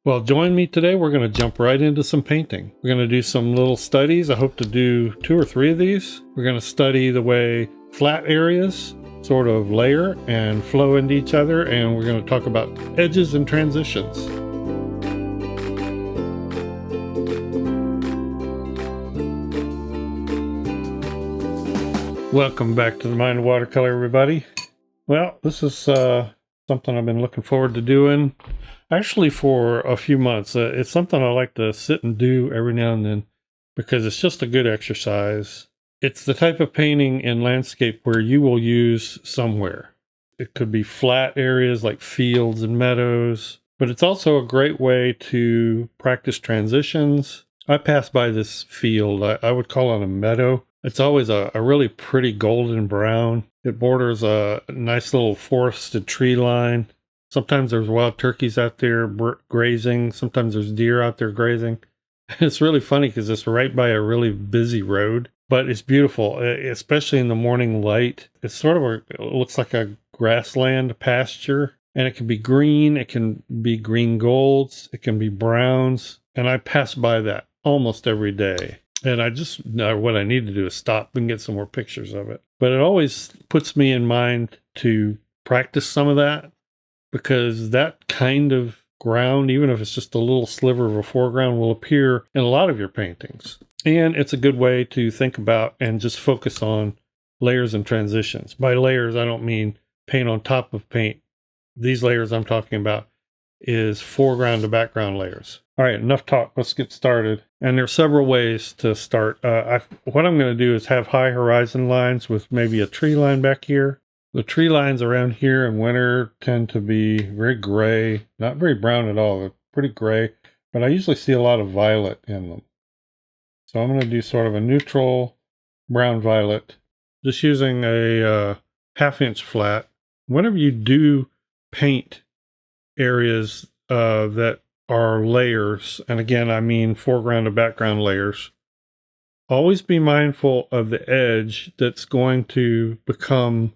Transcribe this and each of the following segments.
Well, join me today. We're going to jump right into some painting. We're going to do some little studies. I hope to do 2 or 3 of these. We're going to study the way flat areas sort of layer and flow into each other, and we're going to talk about edges and transitions. Welcome back to the Mind of Watercolor, everybody. Well, this is something I've been looking forward to doing actually for a few months. It's something I like to sit and do every now and then because it's just a good exercise. It's the type of painting in landscape where you will use somewhere. It could be flat areas like fields and meadows, but it's also a great way to practice transitions. I passed by this field. I would call it a meadow. It's always a really pretty golden brown. It borders a nice little forested tree line. Sometimes there's wild turkeys out there grazing. Sometimes there's deer out there grazing. It's really funny because it's right by a really busy road, but it's beautiful, especially in the morning light. It's sort of it looks like a grassland pasture, and it can be green. It can be green golds. It can be browns. And I pass by that almost every day. And I just, what I need to do is stop and get some more pictures of it. But it always puts me in mind to practice some of that, because that kind of ground, even if it's just a little sliver of a foreground, will appear in a lot of your paintings. And it's a good way to think about and just focus on layers and transitions. By layers, I don't mean paint on top of paint. These layers I'm talking about is foreground to background layers. All right, enough talk. Let's get started. And there are several ways to start. What I'm going to do is have high horizon lines with maybe a tree line back here. The tree lines around here in winter tend to be very gray, not very brown at all. They're pretty gray, but I usually see a lot of violet in them. So I'm going to do sort of a neutral brown violet, just using a 1/2 inch flat. Whenever you do paint areas that are layers, and again, I mean foreground to background layers, always be mindful of the edge that's going to become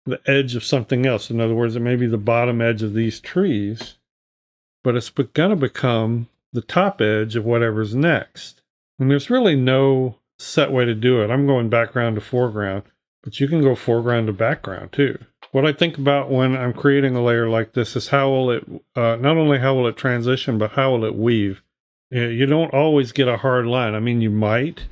the edge of something else. In other words, it may be the bottom edge of these trees, but it's going to become the top edge of whatever's next. And there's really no set way to do it. I'm going background to foreground, but you can go foreground to background too. What I think about when I'm creating a layer like this is how will it, not only how will it transition, but how will it weave? You don't always get a hard line. I mean, you might,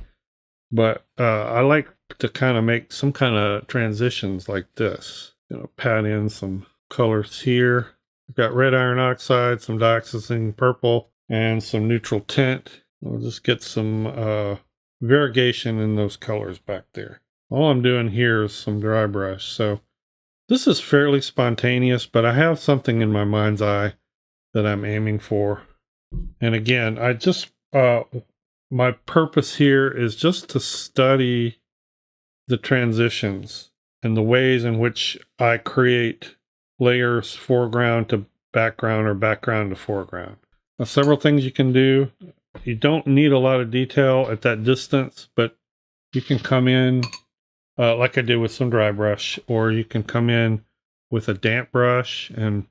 but I like to kind of make some kind of transitions like this. Pat in some colors here. I've got red iron oxide, some dioxizine purple, and some neutral tint. We'll just get some variegation in those colors back there. All I'm doing here is some dry brush. So this is fairly spontaneous, but I have something in my mind's eye that I'm aiming for. And again, I just, my purpose here is just to study the transitions and the ways in which I create layers foreground to background or background to foreground. Now, several things you can do. You don't need a lot of detail at that distance, but you can come in like I did with some dry brush, or you can come in with a damp brush and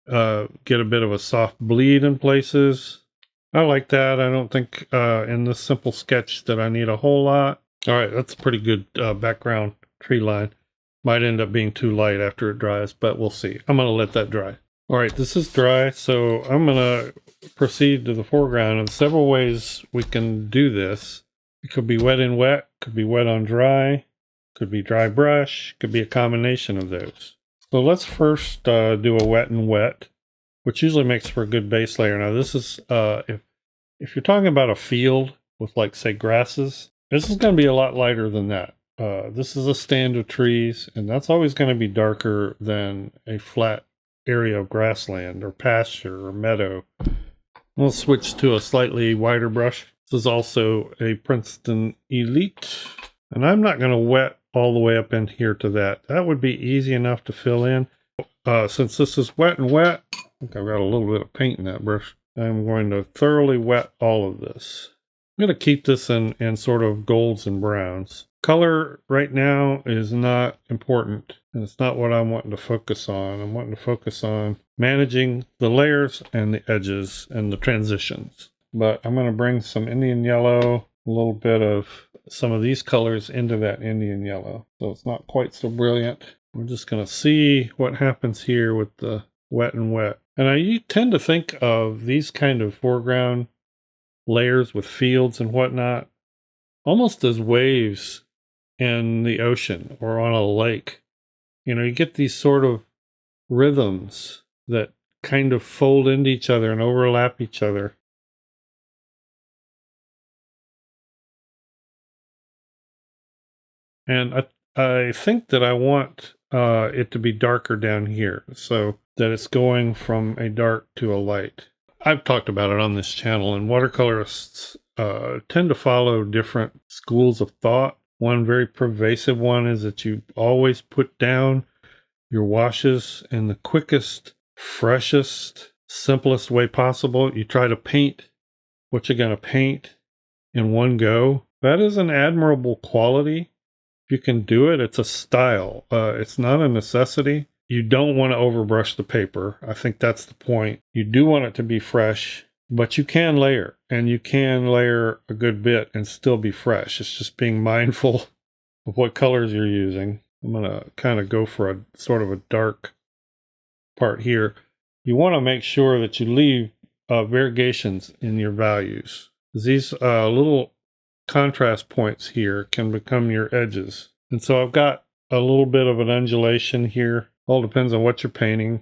get a bit of a soft bleed in places. I like that. I don't think in this simple sketch that I need a whole lot. All right, that's a pretty good background tree line. Might end up being too light after it dries, but we'll see. I'm going to let that dry. All right, this is dry, so I'm going to proceed to the foreground. And several ways we can do this. It could be wet and wet, could be wet on dry, could be dry brush, could be a combination of those. So let's first do a wet and wet, which usually makes for a good base layer. Now this is, if you're talking about a field with, like, say, grasses, this is going to be a lot lighter than that. This is a stand of trees, and that's always going to be darker than a flat area of grassland or pasture or meadow. We'll switch to a slightly wider brush. This is also a Princeton Elite, and I'm not going to wet all the way up in here to that. That would be easy enough to fill in. Since this is wet and wet, I think I've got a little bit of paint in that brush. I'm going to thoroughly wet all of this. I'm going to keep this in sort of golds and browns. Color right now is not important, and it's not what I'm wanting to focus on. I'm wanting to focus on managing the layers and the edges and the transitions. But I'm going to bring some Indian yellow, a little bit of some of these colors into that Indian yellow. So it's not quite so brilliant. We're just going to see what happens here with the wet and wet. And I tend to think of these kind of foreground layers with fields and whatnot almost as waves in the ocean or on a lake. You know, you get these sort of rhythms that kind of fold into each other and overlap each other. And I think that I want it to be darker down here, so that it's going from a dark to a light. I've talked about it on this channel, and watercolorists tend to follow different schools of thought. One very pervasive one is that you always put down your washes in the quickest, freshest, simplest way possible. You try to paint what you're going to paint in one go. That is an admirable quality. If you can do it, it's a style. It's not a necessity. You don't want to overbrush the paper. I think that's the point. You do want it to be fresh, but you can layer, and you can layer a good bit and still be fresh. It's just being mindful of what colors you're using. I'm going to kind of go for a sort of a dark part here. You want to make sure that you leave variegations in your values. These little contrast points here can become your edges. And so I've got a little bit of an undulation here. All depends on what you're painting,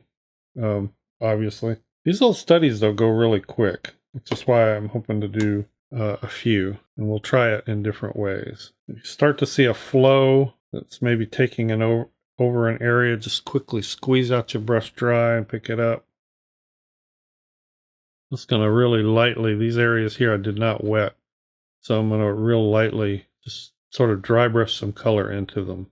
obviously. These little studies, though, go really quick, which is why I'm hoping to do a few, and we'll try it in different ways. If you start to see a flow that's maybe taking an over an area, just quickly squeeze out your brush dry and pick it up. Just going to really lightly, these areas here I did not wet, so I'm going to real lightly just sort of dry brush some color into them.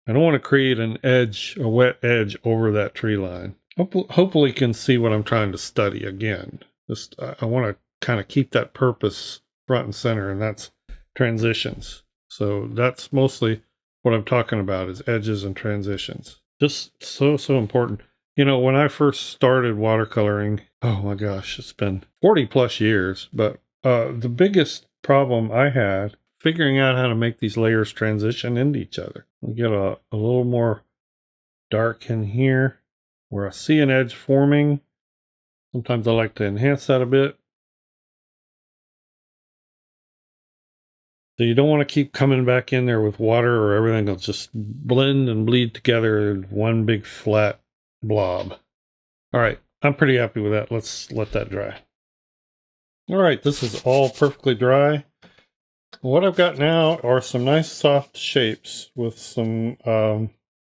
I don't want to create an edge, a wet edge over that tree line. Hopefully you can see what I'm trying to study again. Just I want to kind of keep that purpose front and center, and that's transitions. So that's mostly what I'm talking about, is edges and transitions. Just so important. You know, when I first started watercoloring, oh my gosh, it's been 40 plus years, but the biggest problem I had figuring out how to make these layers transition into each other. We get a little more dark in here where I see an edge forming. Sometimes I like to enhance that a bit. So you don't want to keep coming back in there with water, or everything will just blend and bleed together in one big flat blob. All right, I'm pretty happy with that. Let's let that dry. All right, this is all perfectly dry. What I've got now are some nice soft shapes with some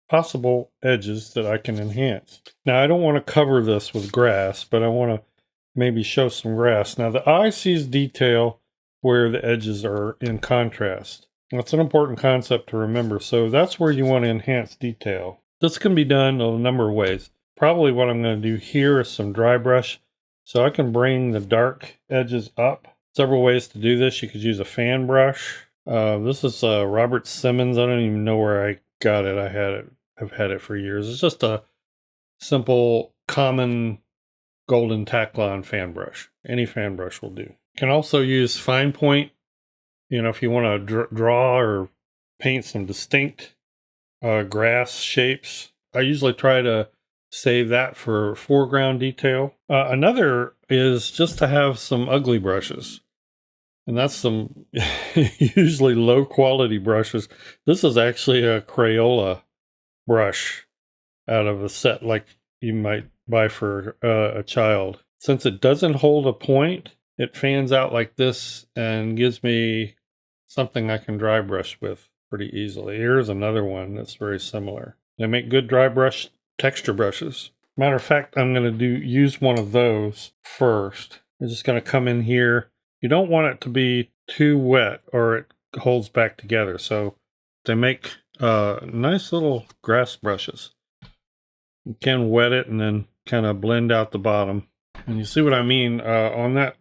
possible edges that I can enhance. Now, I don't want to cover this with grass, but I want to maybe show some grass. Now, the eye sees detail where the edges are in contrast. That's an important concept to remember. So that's where you want to enhance detail. This can be done in a number of ways. Probably what I'm going to do here is some dry brush. So I can bring the dark edges up. Several ways to do this. You could use a fan brush. This is Robert Simmons. I don't even know where I got it. I've had it for years. It's just a simple, common golden Taklon fan brush. Any fan brush will do. You can also use fine point. You know, if you want to draw or paint some distinct grass shapes. I usually try to save that for foreground detail. Another is just to have some ugly brushes. And that's some usually low quality brushes. This is actually a Crayola brush out of a set like you might buy for a child. Since it doesn't hold a point, it fans out like this and gives me something I can dry brush with pretty easily. Here's another one that's very similar. They make good dry brush texture brushes. Matter of fact, I'm going to use one of those first. I'm just going to come in here. You don't want it to be too wet or it holds back together. So they make nice little grass brushes. You can wet it and then kind of blend out the bottom. And you see what I mean? On that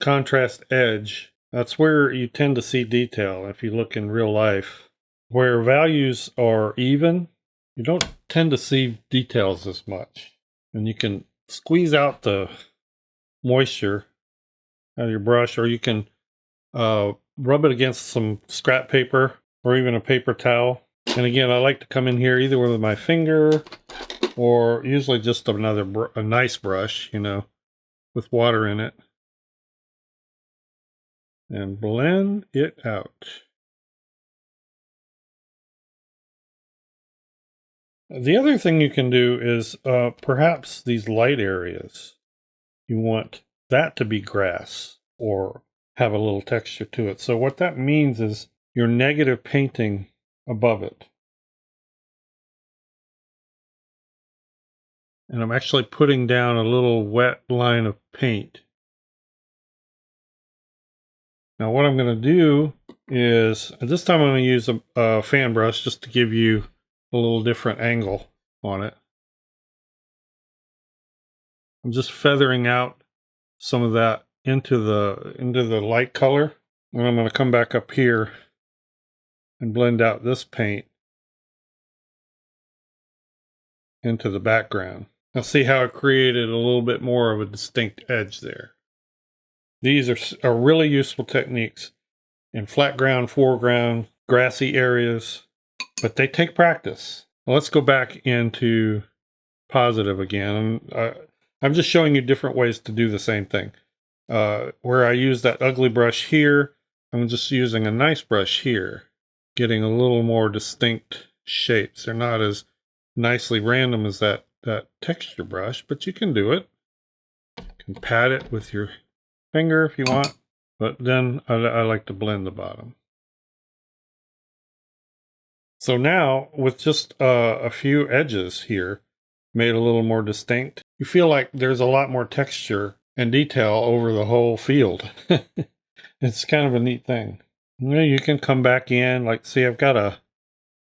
contrast edge, That's where you tend to see detail if you look in real life. Where values are even, you don't tend to see details as much. And you can squeeze out the moisture out of your brush, or you can rub it against some scrap paper or even a paper towel. And again, I like to come in here either with my finger or usually just a nice brush, you know, with water in it, and blend it out. The other thing you can do is perhaps these light areas, you want that to be grass or have a little texture to it. So what that means is you're negative painting above it. And I'm actually putting down a little wet line of paint. Now what I'm going to do is, this time I'm going to use a fan brush just to give you a little different angle on it. I'm just feathering out some of that into the light color. And I'm going to come back up here and blend out this paint into the background. Now see how it created a little bit more of a distinct edge there. These are really useful techniques in flat ground, foreground, grassy areas, but they take practice. Well, let's go back into positive again. I'm just showing you different ways to do the same thing. Where I use that ugly brush here, I'm just using a nice brush here, getting a little more distinct shapes. They're not as nicely random as that texture brush, but you can do it. You can pat it with your finger if you want, but then I like to blend the bottom. So now, with just a few edges here, made a little more distinct, you feel like there's a lot more texture and detail over the whole field. It's kind of a neat thing. You can come back in, like, see, I've got a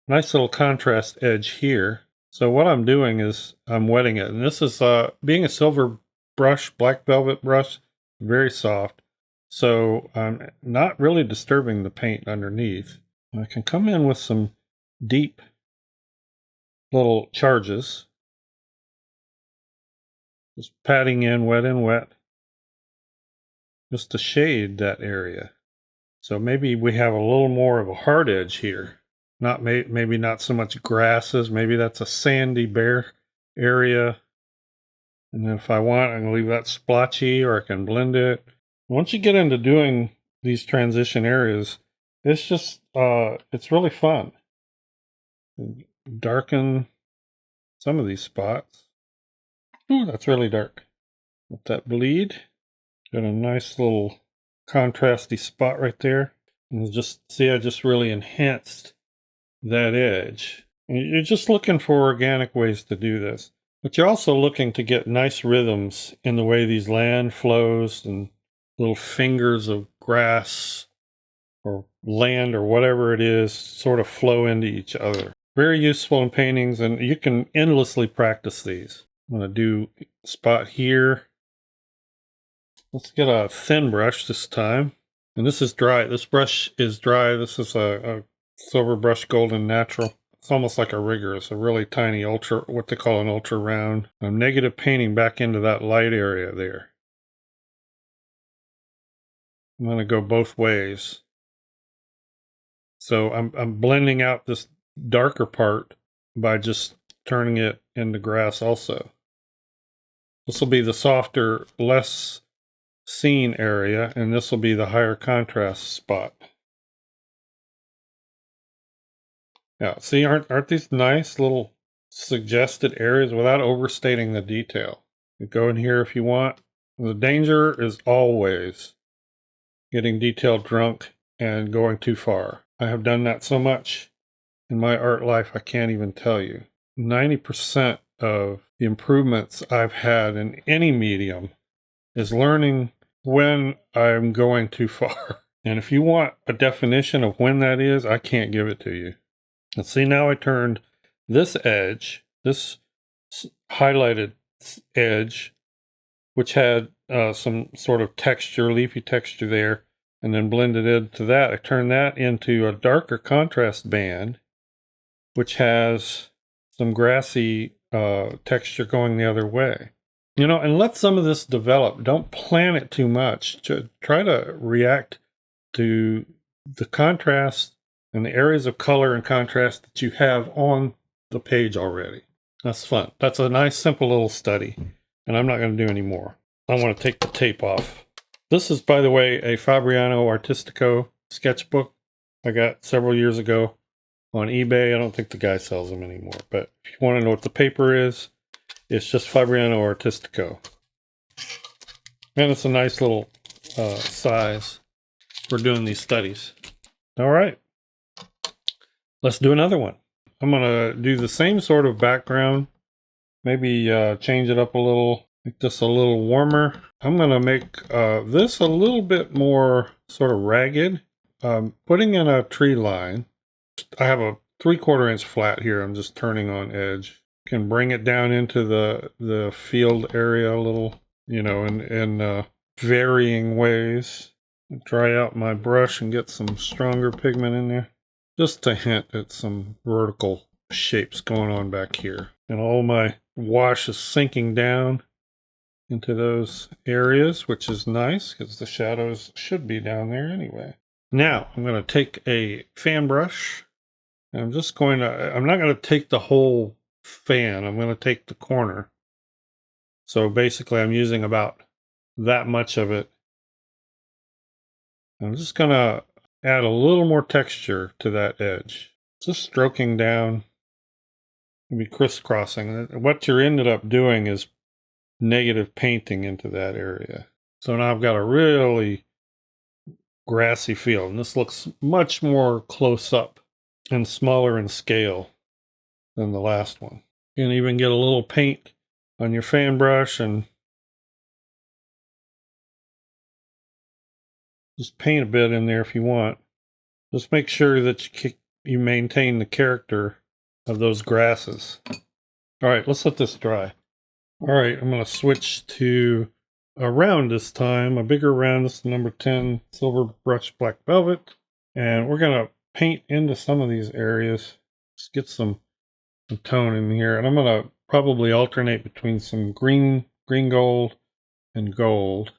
nice little contrast edge here. So what I'm doing is I'm wetting it. And this is, being a silver brush, black velvet brush, very soft. So I'm not really disturbing the paint underneath. I can come in with some deep little charges. Just patting in wet, just to shade that area. So maybe we have a little more of a hard edge here. Maybe not so much grasses. Maybe that's a sandy, bare area. And then if I want, I can leave that splotchy, or I can blend it. Once you get into doing these transition areas, it's just, it's really fun. Darken some of these spots. Ooh, that's really dark. Let that bleed. Got a nice little contrasty spot right there. And just see, I just really enhanced that edge. And you're just looking for organic ways to do this. But you're also looking to get nice rhythms in the way these land flows and little fingers of grass or land or whatever it is sort of flow into each other. Very useful in paintings, and you can endlessly practice these. I'm going to do a spot here. Let's get a thin brush this time. And this is dry. This brush is dry. This is a Silver Brush Golden Natural. It's almost like a rigger. It's a really tiny what they call an ultra round. I'm negative painting back into that light area there. I'm going to go both ways. So I'm blending out this darker part by just turning it into grass also. This will be the softer, less seen area, and this will be the higher contrast spot. Yeah, see, aren't these nice little suggested areas without overstating the detail? You go in here if you want. The danger is always getting detail drunk and going too far. I have done that so much in my art life, I can't even tell you. 90% of the improvements I've had in any medium is learning when I'm going too far. And if you want a definition of when that is, I can't give it to you. And see, now I turned this edge, this highlighted edge, which had some sort of texture, leafy texture there. and then blended into that. I turned that into a darker contrast band, which has some grassy texture going the other way. You know, and let some of this develop. Don't plan it too much. Try to react to the contrast and the areas of color and contrast that you have on the page already. That's fun. That's a nice, simple little study. And I'm not going to do any more. I want to take the tape off. This is, by the way, a Fabriano Artistico sketchbook I got several years ago on eBay. I don't think the guy sells them anymore. But if you want to know what the paper is, it's just Fabriano Artistico. And it's a nice little size for doing these studies. All right. Let's do another one. I'm going to do the same sort of background. Maybe change it up a little. Make this a little warmer. I'm going to make this a little bit more sort of ragged. Putting in a tree line. I have a 3/4 inch flat here. I'm just turning on edge. Can bring it down into the field area a little, you know, in varying ways. Dry out my brush and get some stronger pigment in there. Just to hint at some vertical shapes going on back here. And all my wash is sinking down into those areas, which is nice because the shadows should be down there anyway. Now I'm going to take a fan brush. And I'm not going to take the whole fan. I'm going to take the corner. So basically I'm using about that much of it. I'm just going to add a little more texture to that edge. Just stroking down, maybe crisscrossing. What you ended up doing is negative painting into that area. So now I've got a really grassy feel, and this looks much more close up and smaller in scale than the last one. You can even get a little paint on your fan brush and just paint a bit in there if you want. Just make sure that you maintain the character of those grasses. All right, let's let this dry. All right, I'm going to switch to a round this time, a bigger round. This is number 10 Silver Brush Black Velvet. And we're going to paint into some of these areas. Just get some tone in here. And I'm going to probably alternate between some green gold, and gold.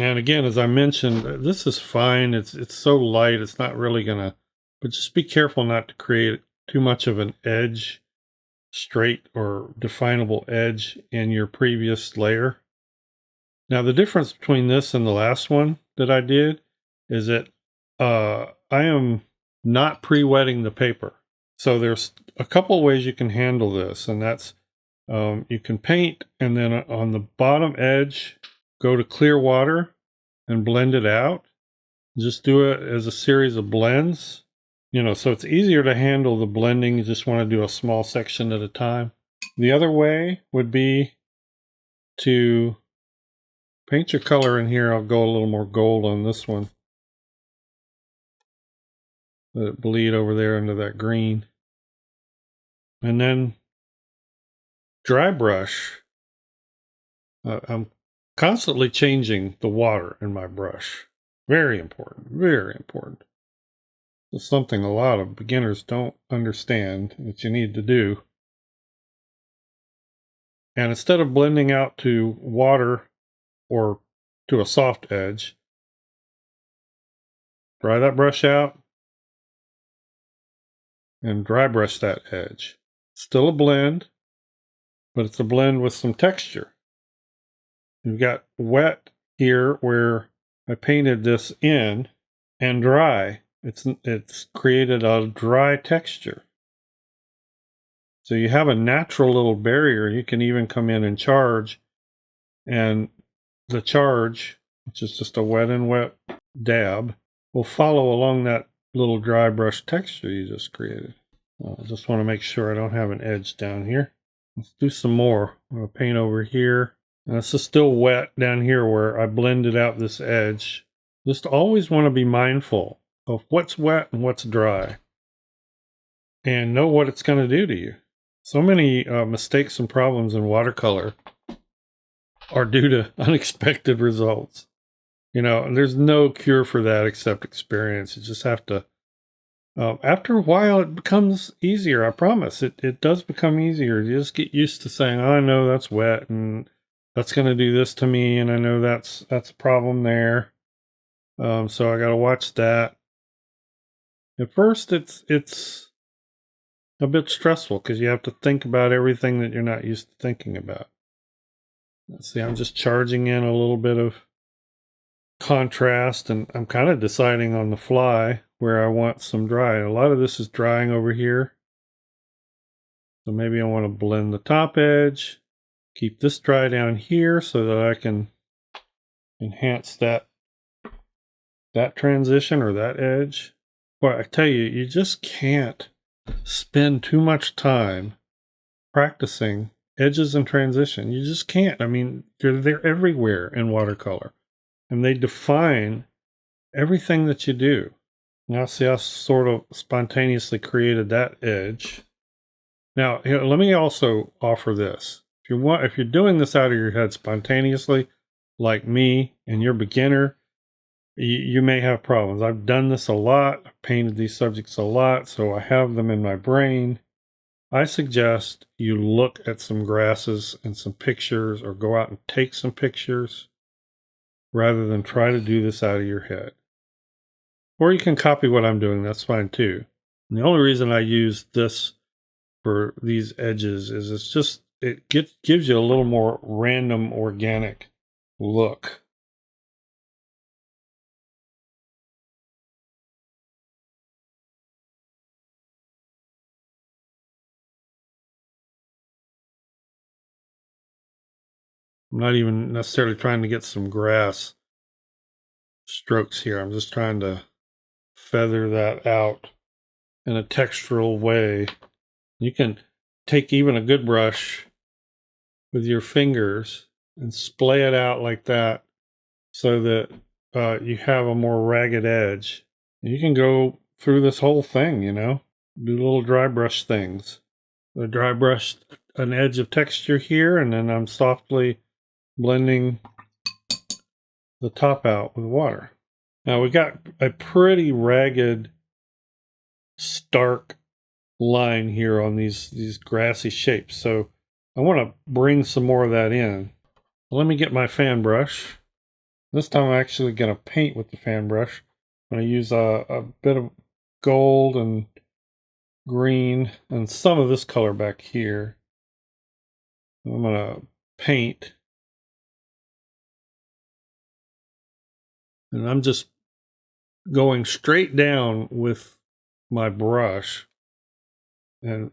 And again, as I mentioned, this is fine. It's so light, it's not really gonna, but just be careful not to create too much of an edge, straight or definable edge in your previous layer. Now, the difference between this and the last one that I did is that I am not pre-wetting the paper. So there's a couple ways you can handle this, and that's you can paint and then on the bottom edge, go to clear water and blend it out. Just do it as a series of blends. You know, so it's easier to handle the blending. You just want to do a small section at a time. The other way would be to paint your color in here. I'll go a little more gold on this one. Let it bleed over there into that green. And then dry brush. I'm constantly changing the water in my brush. Very important, very important. It's something a lot of beginners don't understand that you need to do. And instead of blending out to water or to a soft edge, dry that brush out and dry brush that edge. Still a blend, but it's a blend with some texture. You've got wet here where I painted this in, and dry. It's created a dry texture. So you have a natural little barrier. You can even come in and charge, and the charge, which is just a wet and wet dab, will follow along that little dry brush texture you just created. I just want to make sure I don't have an edge down here. Let's do some more. I'm going to paint over here. And this is still wet down here where I blended out this edge. Just always want to be mindful of what's wet and what's dry. And know what it's going to do to you. So many mistakes and problems in watercolor are due to unexpected results. You know, and there's no cure for that except experience. You just have to, after a while, it becomes easier. I promise. It does become easier. You just get used to saying, oh, I know that's wet and that's going to do this to me. And I know that's a problem there. So I got to watch that. At first, it's a bit stressful because you have to think about everything that you're not used to thinking about. Let's see, I'm just charging in a little bit of contrast, and I'm kind of deciding on the fly where I want some dry. A lot of this is drying over here. So maybe I want to blend the top edge, keep this dry down here so that I can enhance that transition or that edge. Well, I tell you, you just can't spend too much time practicing edges and transition. You just can't. I mean, they're everywhere in watercolor, and they define everything that you do. Now, see, I sort of spontaneously created that edge. Now, let me also offer this. If you're doing this out of your head spontaneously, like me, and you're a beginner, you may have problems. I've done this a lot. I've painted these subjects a lot, so I have them in my brain. I suggest you look at some grasses and some pictures, or go out and take some pictures, rather than try to do this out of your head. Or you can copy what I'm doing. That's fine too. And the only reason I use this for these edges is it gives you a little more random, organic look. I'm not even necessarily trying to get some grass strokes here. I'm just trying to feather that out in a textural way. You can take even a good brush with your fingers and splay it out like that so that you have a more ragged edge. And you can go through this whole thing, you know, do little dry brush things. I dry brushed an edge of texture here, and then I'm softly blending the top out with water. Now we got a pretty ragged, stark line here on these grassy shapes. So I want to bring some more of that in. Let me get my fan brush. This time I'm actually going to paint with the fan brush. I'm going to use a bit of gold and green and some of this color back here. I'm going to paint. And I'm just going straight down with my brush and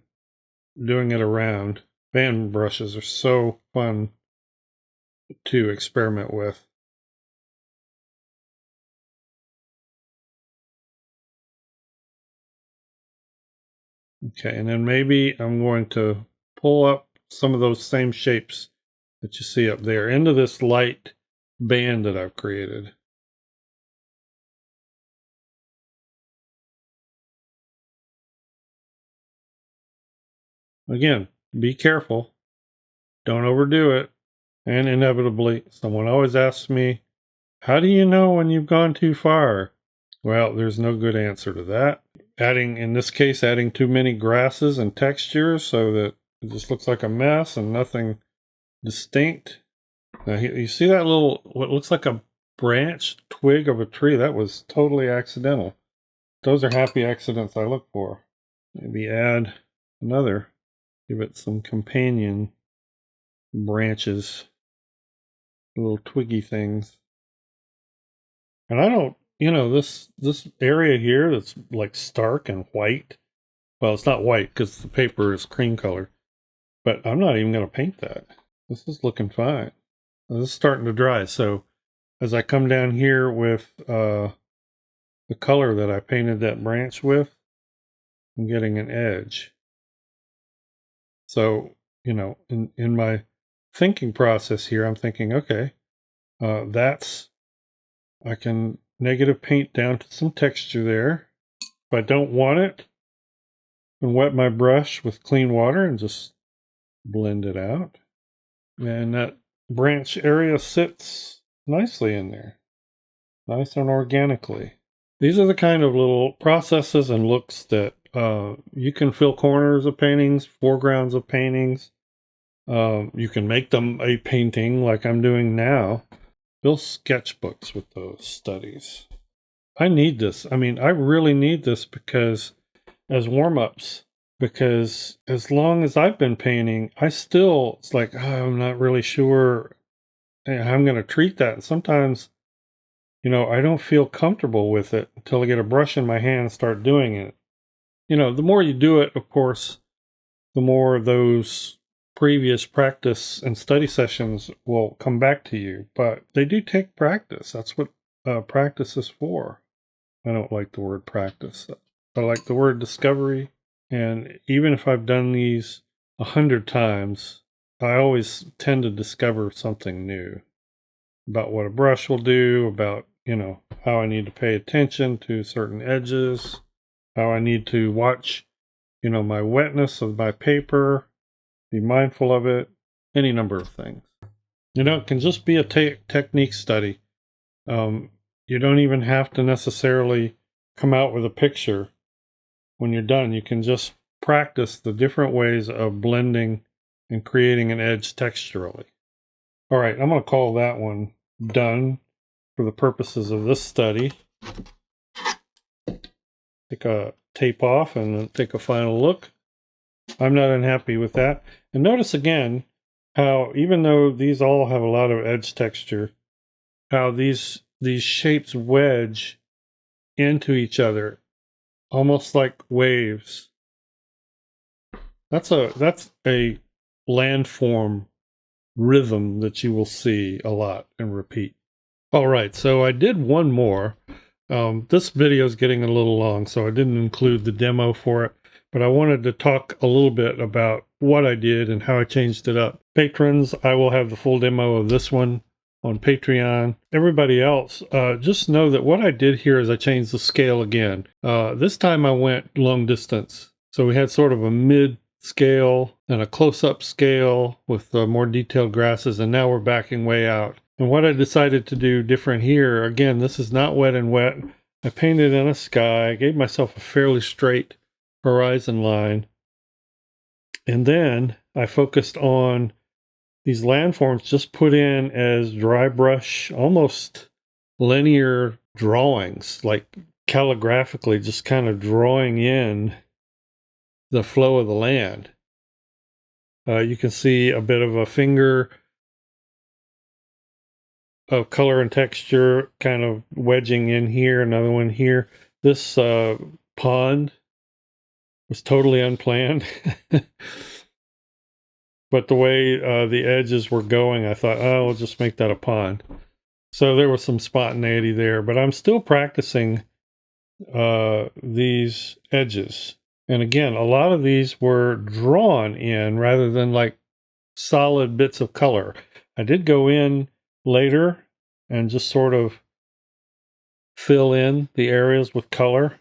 doing it around. Fan brushes are so fun to experiment with. Okay, and then maybe I'm going to pull up some of those same shapes that you see up there into this light band that I've created. Again, be careful. Don't overdo it. And inevitably, someone always asks me, how do you know when you've gone too far? Well, there's no good answer to that. In this case, adding too many grasses and textures so that it just looks like a mess and nothing distinct. Now, you see that little, what looks like a branch twig of a tree? That was totally accidental. Those are happy accidents I look for. Maybe add another, give it some companion branches, little twiggy things. And I don't, this area here that's like stark and white. Well, it's not white because the paper is cream color, but I'm not even going to paint that. This is looking fine. This is starting to dry. So as I come down here with the color that I painted that branch with, I'm getting an edge. So, in my thinking process here, I'm thinking, okay, I can negative paint down to some texture there. If I don't want it, And wet my brush with clean water and just blend it out. And that branch area sits nicely in there. Nice and organically. These are the kind of little processes and looks that you can fill corners of paintings, foregrounds of paintings. You can make them a painting like I'm doing now. Build sketchbooks with those studies. I need this. I mean, I really need this because as warm-ups, because as long as I've been painting, it's like, I'm not really sure how I'm going to treat that. And sometimes, I don't feel comfortable with it until I get a brush in my hand and start doing it. The more you do it, of course, the more those previous practice and study sessions will come back to you. But they do take practice. That's what practice is for. I don't like the word practice. I like the word discovery. And even if I've done these 100 times, I always tend to discover something new about what a brush will do, about, how I need to pay attention to certain edges, how I need to watch, my wetness of my paper, be mindful of it, any number of things. It can just be a technique study. You don't even have to necessarily come out with a picture when you're done. You can just practice the different ways of blending and creating an edge texturally. All right, I'm going to call that one done for the purposes of this study. Take a tape off and take a final look. I'm not unhappy with that. And notice again how, even though these all have a lot of edge texture, how these shapes wedge into each other, almost like waves. That's a landform rhythm that you will see a lot and repeat. All right, so I did one more. This video is getting a little long, so I didn't include the demo for it, but I wanted to talk a little bit about what I did and how I changed it up. Patrons, I will have the full demo of this one on Patreon. Everybody else, just know that what I did here is I changed the scale again. This time I went long distance. So we had sort of a mid scale and a close-up scale with more detailed grasses, and now we're backing way out. And what I decided to do different here, again, this is not wet and wet. I painted in a sky, I gave myself a fairly straight horizon line. And then I focused on these landforms just put in as dry brush, almost linear drawings, like calligraphically, just kind of drawing in the flow of the land. You can see a bit of a finger of color and texture kind of wedging in here, another one here. This pond was totally unplanned. But the way the edges were going, I thought, we'll just make that a pond. So there was some spontaneity there, but I'm still practicing these edges. And again, a lot of these were drawn in rather than like solid bits of color. I did go in later and just sort of fill in the areas with color.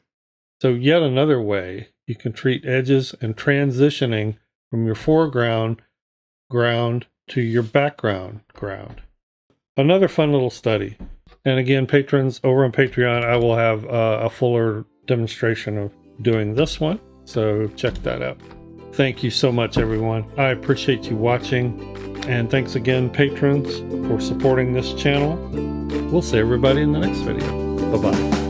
So yet another way you can treat edges and transitioning from your foreground ground to your background ground. Another fun little study. And again, patrons over on Patreon, I will have a fuller demonstration of doing this one. So check that out. Thank you so much, everyone. I appreciate you watching. And thanks again, patrons, for supporting this channel. We'll see everybody in the next video. Bye-bye.